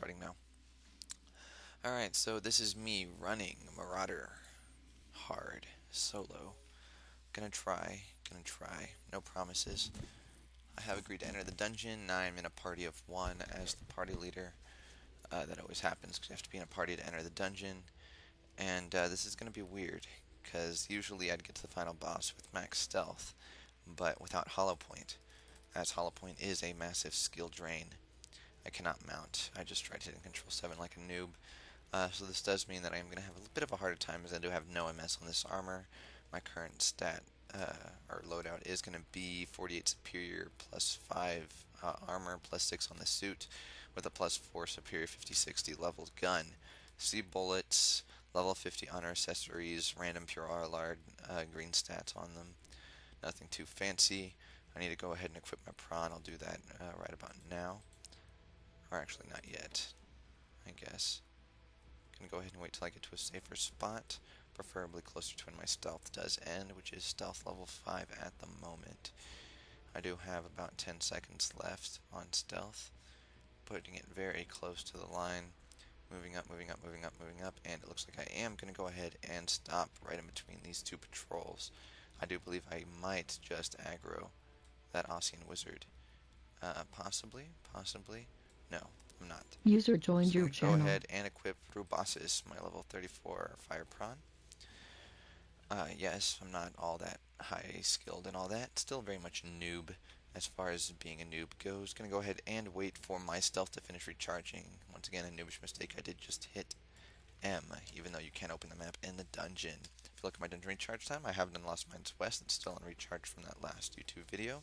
starting now. Alright, so this is me running Marauder hard solo. Gonna try, no promises. I have agreed to enter the dungeon. Now I'm in a party of one as the party leader. That always happens because you have to be in a party to enter the dungeon. And this is gonna be weird because usually I'd get to the final boss with max stealth, but without hollow point, as hollow point is a massive skill drain. I cannot mount. I just tried hitting control 7 like a noob. So this does mean that I am going to have a bit of a harder time as I do have no MS on this armor. My current stat or loadout is going to be 48 superior plus 5 armor plus 6 on the suit with a plus 4 superior 50-60 leveled gun. C bullets, level 50 honor accessories, random pure R-Lard, green stats on them. Nothing too fancy. I need to go ahead and equip my prawn. I'll do that right about now. Or actually not yet, I guess. Gonna go ahead and wait till I get to a safer spot, preferably closer to when my stealth does end, which is stealth level 5 at the moment. I do have about 10 seconds left on stealth, putting it very close to the line, moving up, moving up, moving up, moving up, and it looks like I am gonna go ahead and stop right in between these two patrols. I do believe I might just aggro that Ossian wizard. Possibly, possibly. No, I'm not. User joined So your I'm going to go channel. ahead and equip through bosses my level 34 fire prawn. Yes, I'm not all that high skilled and all that. Still very much noob as far as being a noob goes. Gonna go ahead and wait for my stealth to finish recharging. Once again, a noobish mistake. I did just hit M, even though you can't open the map in the dungeon. If you look at my dungeon recharge time, I haven't done Lost Mines West. It's still on recharge from that last YouTube video.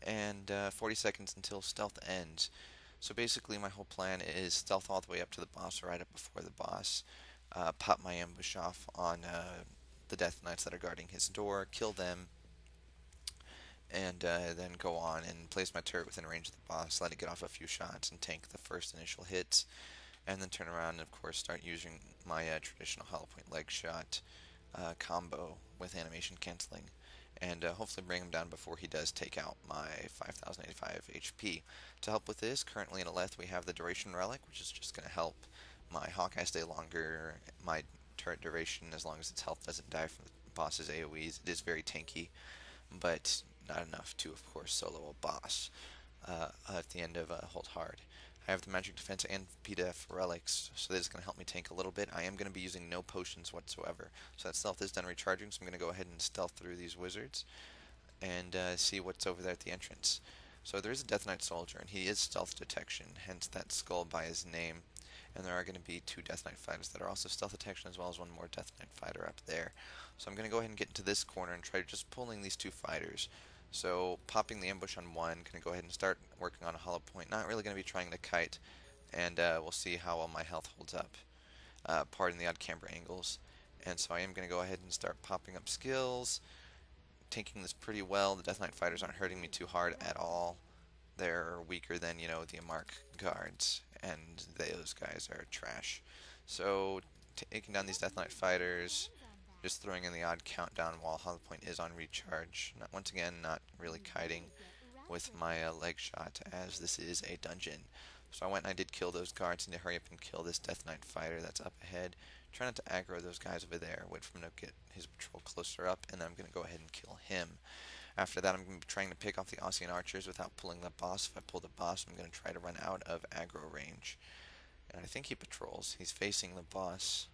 And 40 seconds until stealth ends. So basically my whole plan is stealth all the way up to the boss, right up before the boss, pop my ambush off on the Death Knights that are guarding his door, kill them, and then go on and place my turret within range of the boss, let it get off a few shots and tank the first initial hits, and then turn around and of course start using my traditional hollow point leg shot combo with animation canceling, and hopefully bring him down before he does take out my 5085 HP. To help with this, currently in Aleth we have the Duration Relic, which is just going to help my Hawkeye stay longer, my turret duration, as long as its health doesn't die from the boss's AoEs. It is very tanky, but not enough to, of course, solo a boss at the end of Hold Hard. I have the Magic Defense and PDF Relics, so that is going to help me tank a little bit. I am going to be using no potions whatsoever, so that stealth is done recharging, so I'm going to go ahead and stealth through these wizards and see what's over there at the entrance. So there is a Death Knight soldier, and he is stealth detection, hence that skull by his name. And there are going to be two Death Knight fighters that are also stealth detection, as well as one more Death Knight fighter up there. So I'm going to go ahead and get into this corner and try just pulling these two fighters. So popping the ambush on one, going to go ahead and start working on a hollow point. Not really going to be trying to kite, and we'll see how well my health holds up. Pardon the odd camera angles. And so I am going to go ahead and start popping up skills, tanking this pretty well. The Death Knight fighters aren't hurting me too hard at all. They're weaker than, the Mark guards, and those guys are trash. So taking down these Death Knight fighters, just throwing in the odd countdown while Hollow Point is on recharge. Once again, not really kiting with my leg shot, as this is a dungeon. So I went and I did kill those guards, and to hurry up and kill this Death Knight fighter that's up ahead. Try not to aggro those guys over there, wait for him to get his patrol closer up, and then I'm going to go ahead and kill him. After that, I'm going to be trying to pick off the Ossian archers without pulling the boss. If I pull the boss, I'm going to try to run out of aggro range. And I think he patrols. He's facing the boss.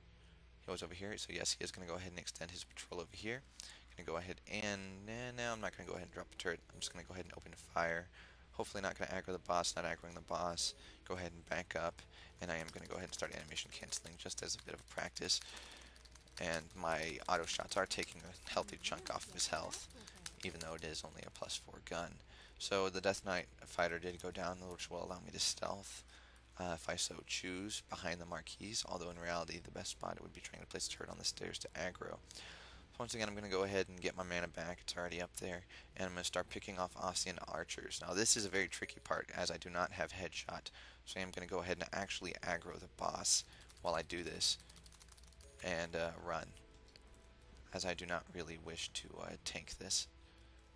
He goes over here, so yes, he is going to go ahead and extend his patrol over here. Going to go ahead and... no, I'm not going to go ahead and drop the turret. I'm just going to go ahead and open fire. Hopefully not going to aggro the boss, not aggroing the boss. Go ahead and back up, and I am going to go ahead and start animation canceling just as a bit of a practice. And my auto shots are taking a healthy chunk off of his health, even though it is only a +4 gun. So the Death Knight fighter did go down, which will allow me to stealth, if I so choose, behind the marquees, although in reality the best spot would be trying to place a turret on the stairs to aggro. So once again, I'm going to go ahead and get my mana back. It's already up there, and I'm going to start picking off Ossian archers. Now this is a very tricky part, as I do not have headshot, so I am going to go ahead and actually aggro the boss while I do this, and run, as I do not really wish to tank this.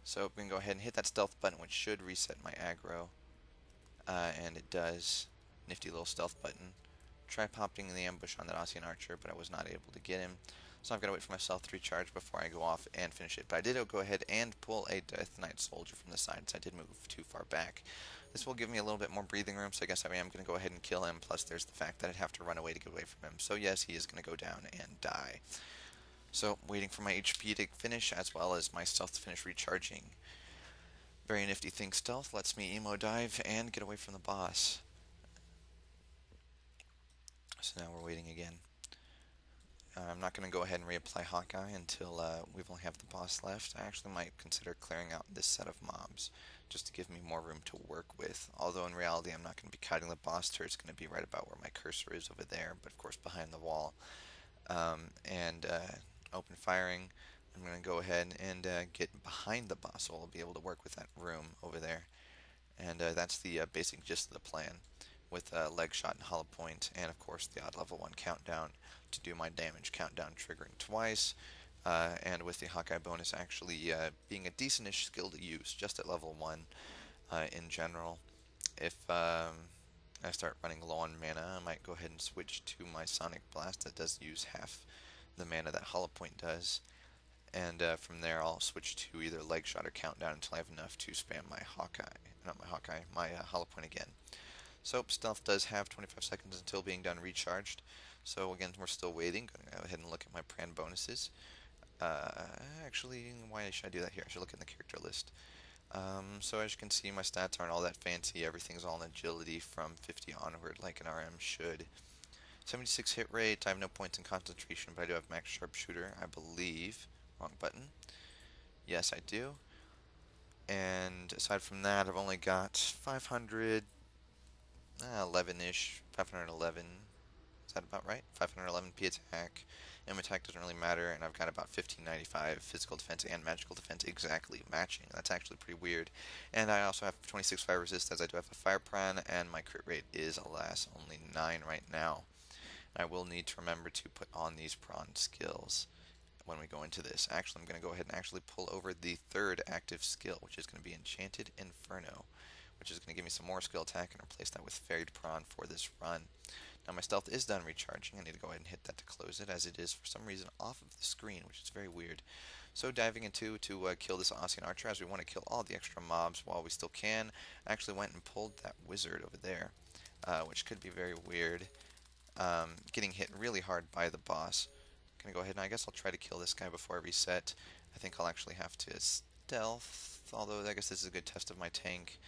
So we can go ahead and hit that stealth button, which should reset my aggro, and it does. Nifty little stealth button. Try popping the ambush on that Osean Archer, but I was not able to get him. So I've got to wait for myself to recharge before I go off and finish it. But I did go ahead and pull a Death Knight Soldier from the side, so I did move too far back. This will give me a little bit more breathing room, so I guess I am going to go ahead and kill him. Plus, there's the fact that I'd have to run away to get away from him. So yes, he is going to go down and die. So, waiting for my HP to finish, as well as my stealth to finish recharging. Very nifty thing, stealth lets me emo dive and get away from the boss. So now we're waiting again. I'm not going to go ahead and reapply Hawkeye until we've only have the boss left. I actually might consider clearing out this set of mobs, just to give me more room to work with. Although in reality I'm not going to be kiting the boss turret. It's going to be right about where my cursor is over there, but of course behind the wall. Open firing. I'm going to go ahead and get behind the boss, so I'll be able to work with that room over there. And that's the basic gist of the plan, with leg shot and hollow point, and of course the odd level 1 countdown to do my damage countdown triggering twice, and with the Hawkeye bonus actually being a decentish skill to use just at level 1 in general. If I start running low on mana, I might go ahead and switch to my Sonic Blast that does use half the mana that hollow point does, and from there I'll switch to either leg shot or countdown until I have enough to spam my my hollow point again. So stealth does have 25 seconds until being done recharged. So again, we're still waiting. Going to go ahead and look at my Pran bonuses. Actually, why should I do that here? I should look in the character list. So as you can see, my stats aren't all that fancy. Everything's all in agility from 50 onward, like an RM should. 76 hit rate. I have no points in concentration, but I do have max sharpshooter, I believe. Wrong button. Yes, I do. And aside from that, I've only got 511-ish, 511, is that about right? 511 P attack, M attack doesn't really matter, and I've got about 1595 physical defense and magical defense exactly matching. That's actually pretty weird. And I also have 26 fire resist, as I do have a fire prawn, and my crit rate is, alas, only 9 right now. I will need to remember to put on these prawn skills when we go into this. Actually, I'm going to go ahead and actually pull over the third active skill, which is going to be Enchanted Inferno, which is going to give me some more skill attack and replace that with Ferried Prawn for this run. Now my stealth is done recharging. I need to go ahead and hit that to close it, as it is for some reason off of the screen, which is very weird. So diving into to kill this Osean Archer, as we want to kill all the extra mobs while we still can. I actually went and pulled that wizard over there, which could be very weird. Getting hit really hard by the boss. Gonna go ahead and I guess I'll try to kill this guy before I reset. I think I'll actually have to stealth, although I guess this is a good test of my tank,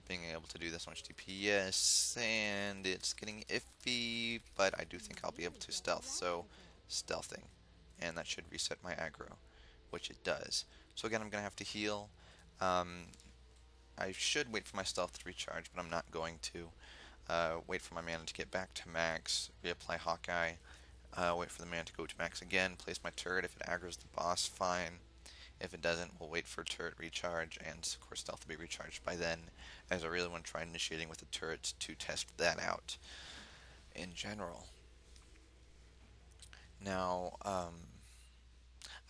being able to do this much DPS, and it's getting iffy, but I do think I'll be able to stealth, so stealthing, and that should reset my aggro, which it does. So again, I'm gonna have to heal. I should wait for my stealth to recharge, but I'm not going to. Wait for my mana to get back to max, reapply Hawkeye, wait for the mana to go to max again, place my turret. If it aggroes the boss, fine. If it doesn't, we'll wait for turret recharge, and of course stealth will be recharged by then, as I really want to try initiating with the turret to test that out in general. Now,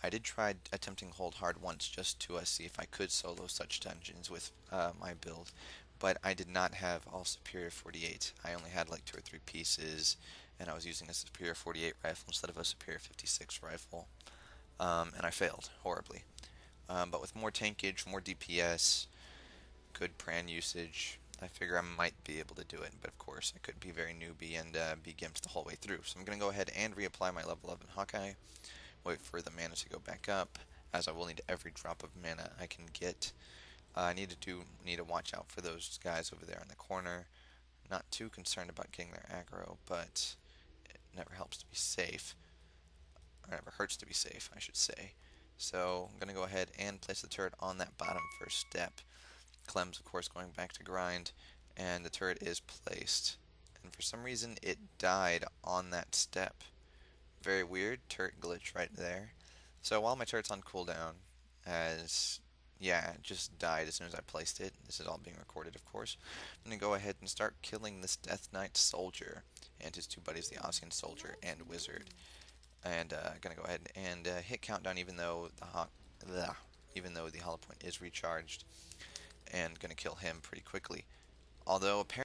I did try attempting hold hard once just to see if I could solo such dungeons with my build, but I did not have all Superior 48. I only had like 2 or 3 pieces, and I was using a Superior 48 rifle instead of a Superior 56 rifle, and I failed horribly. But with more tankage, more DPS, good Pran usage, I figure I might be able to do it, but of course I could be very newbie and be gimped the whole way through. So I'm going to go ahead and reapply my level 11 Hawkeye, wait for the mana to go back up, as I will need every drop of mana I can get. I need to watch out for those guys over there in the corner. Not too concerned about getting their aggro, but it never helps to be safe. Or never hurts to be safe, I should say. So I'm going to go ahead and place the turret on that bottom first step. Clem's, of course, going back to grind, and the turret is placed. And for some reason, it died on that step. Very weird, turret glitch right there. So while my turret's on cooldown, it just died as soon as I placed it. This is all being recorded, of course. I'm going to go ahead and start killing this Death Knight Soldier and his 2 buddies, the Osean Soldier and Wizard. And going to go ahead and hit countdown, even though the hollow point is recharged, and going to kill him pretty quickly. Although apparently